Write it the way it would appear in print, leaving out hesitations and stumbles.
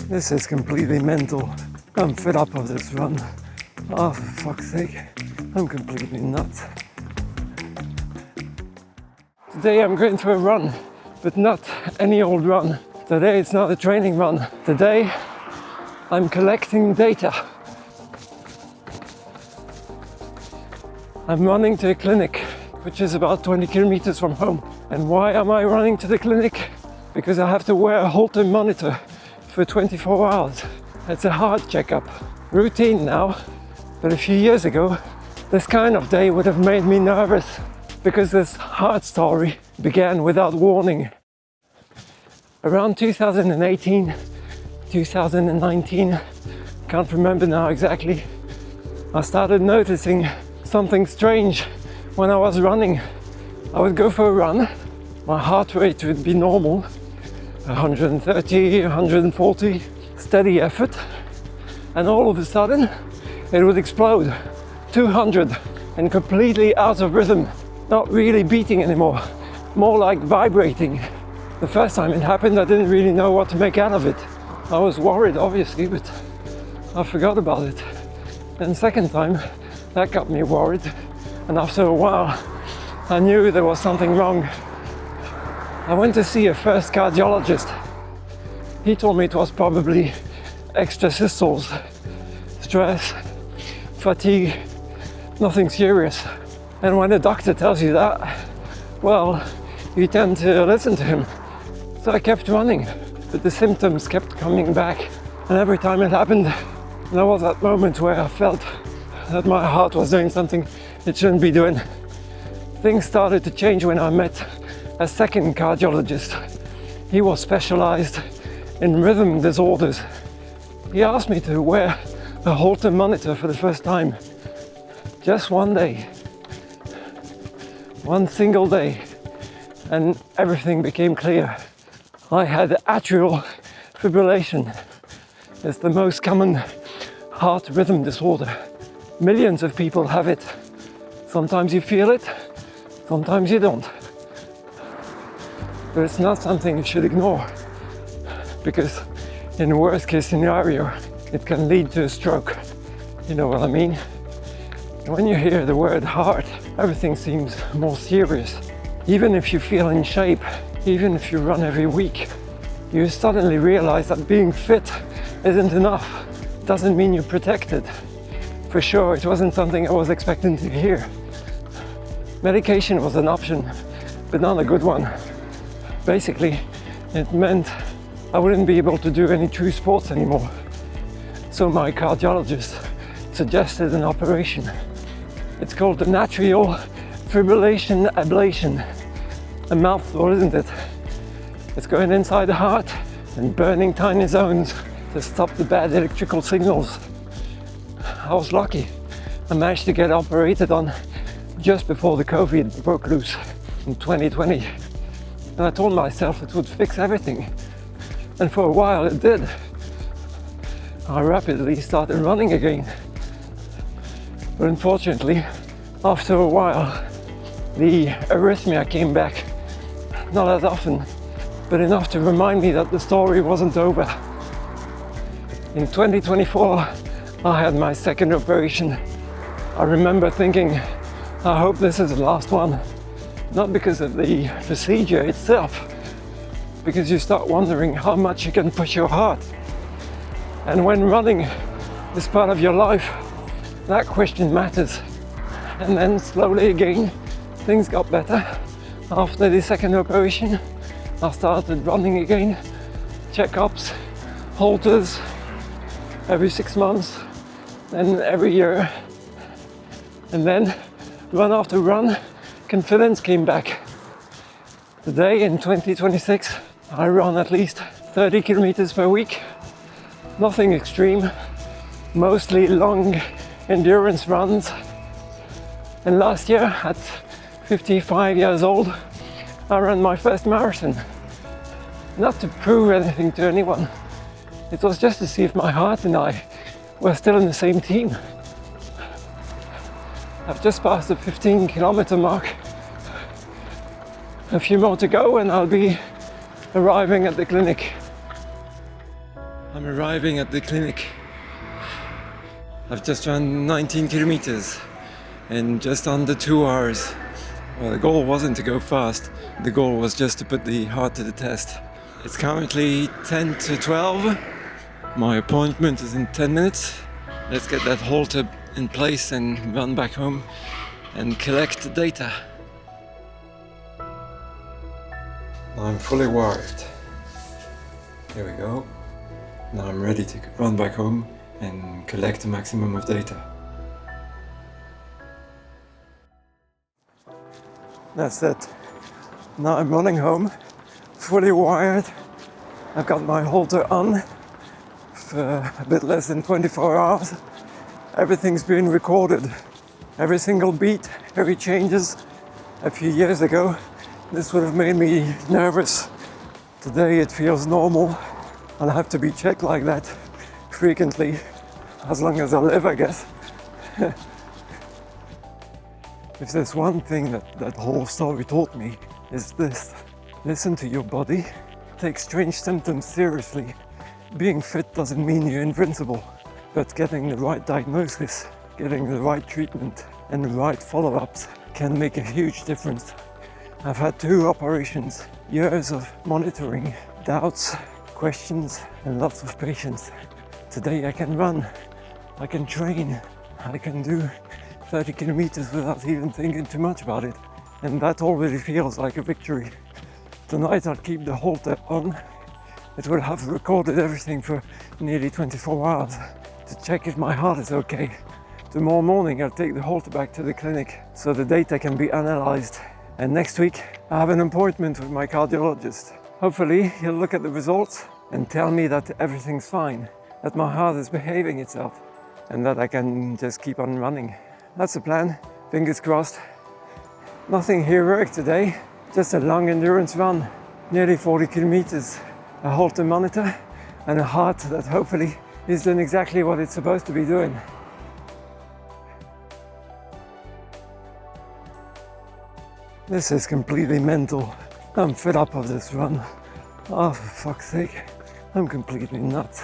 This is completely mental. I'm fed up of this run. Oh, for fuck's sake. I'm completely nuts. Today I'm going for a run, but not any old run. Today it's not a training run. Today I'm collecting data. I'm running to a clinic, which is about 20 kilometers from home. And why am I running to the clinic? Because I have to wear a Holter monitor for 24 hours. It's a heart checkup. Routine now, but a few years ago, this kind of day would have made me nervous because this heart story began without warning. Around 2018, 2019, can't remember now exactly, I started noticing something strange when I was running. I would go for a run, my heart rate would be normal, 130, 140, steady effort, and all of a sudden it would explode, 200, and completely out of rhythm, not really beating anymore, more like vibrating. The first time it happened, I didn't really know what to make out of it. I was worried, obviously, but I forgot about it. And the second time, that got me worried, and after a while, I knew there was something wrong. I went to see a first cardiologist. He told me it was probably extrasystoles, stress, fatigue, nothing serious. And when a doctor tells you that, well, you tend to listen to him. So I kept running, but the symptoms kept coming back. And every time it happened, there was that moment where I felt that my heart was doing something it shouldn't be doing. Things started to change when I met a second cardiologist. He was specialized in rhythm disorders. He asked me to wear a Holter monitor for the first time. Just one day. One single day. And everything became clear. I had atrial fibrillation. It's the most common heart rhythm disorder. Millions of people have it. Sometimes you feel it, sometimes you don't. But it's not something you should ignore, because in the worst case scenario, it can lead to a stroke. You know what I mean? When you hear the word heart, everything seems more serious. Even if you feel in shape, even if you run every week, you suddenly realize that being fit isn't enough. It doesn't mean you're protected. For sure, it wasn't something I was expecting to hear. Medication was an option, but not a good one. Basically, it meant I wouldn't be able to do any true sports anymore. So my cardiologist suggested an operation. It's called an atrial fibrillation ablation. A mouthful, isn't it? It's going inside the heart and burning tiny zones to stop the bad electrical signals. I was lucky. I managed to get operated on just before the COVID broke loose in 2020. And I told myself it would fix everything. And for a while it did. I rapidly started running again. But unfortunately, after a while, the arrhythmia came back. Not as often, but enough to remind me that the story wasn't over. In 2024, I had my second operation. I remember thinking, I hope this is the last one. Not because of the procedure itself, because you start wondering how much you can push your heart. And when running is part of your life, that question matters. And then slowly again, things got better. After the second operation, I started running again, checkups, halters, every 6 months, then every year. And then, run after run, confidence came back. Today in 2026, I run at least 30 kilometers per week. Nothing extreme, mostly long endurance runs. And last year, at 55 years old, I ran my first marathon. Not to prove anything to anyone. It was just to see if my heart and I were still in the same team. I've just passed the 15-kilometer mark. A few more to go and I'll be arriving at the clinic. I'm arriving at the clinic. I've just run 19 kilometers in just under 2 hours. Well, the goal wasn't to go fast, the goal was just to put the heart to the test. It's currently 10 to 12. My appointment is in 10 minutes. Let's get that Holter in place and run back home and collect the data. I'm fully wired. Here we go. Now I'm ready to run back home and collect the maximum of data. That's it. Now I'm running home, fully wired. I've got my Holter on for a bit less than 24 hours. Everything's been recorded. Every single beat, every changes. A few years ago, this would have made me nervous. Today it feels normal. I'll have to be checked like that frequently, as long as I live, I guess. If there's one thing that whole story taught me, is this. Listen to your body. Take strange symptoms seriously. Being fit doesn't mean you're invincible, but getting the right diagnosis, getting the right treatment and the right follow-ups can make a huge difference. I've had 2 operations, years of monitoring, doubts, questions and lots of patience. Today I can run, I can train, I can do 30 kilometers without even thinking too much about it. And that already feels like a victory. Tonight I'll keep the Holter on. It will have recorded everything for nearly 24 hours to check if my heart is okay. Tomorrow morning I'll take the Holter back to the clinic so the data can be analyzed. And next week I have an appointment with my cardiologist. Hopefully he'll look at the results and tell me that everything's fine, that my heart is behaving itself and that I can just keep on running. That's the plan, fingers crossed. Nothing heroic today, just a long endurance run, nearly 40 kilometers, a Holter monitor and a heart that hopefully is doing exactly what it's supposed to be doing. This is completely mental. I'm fed up of this run. Oh, for fuck's sake, I'm completely nuts.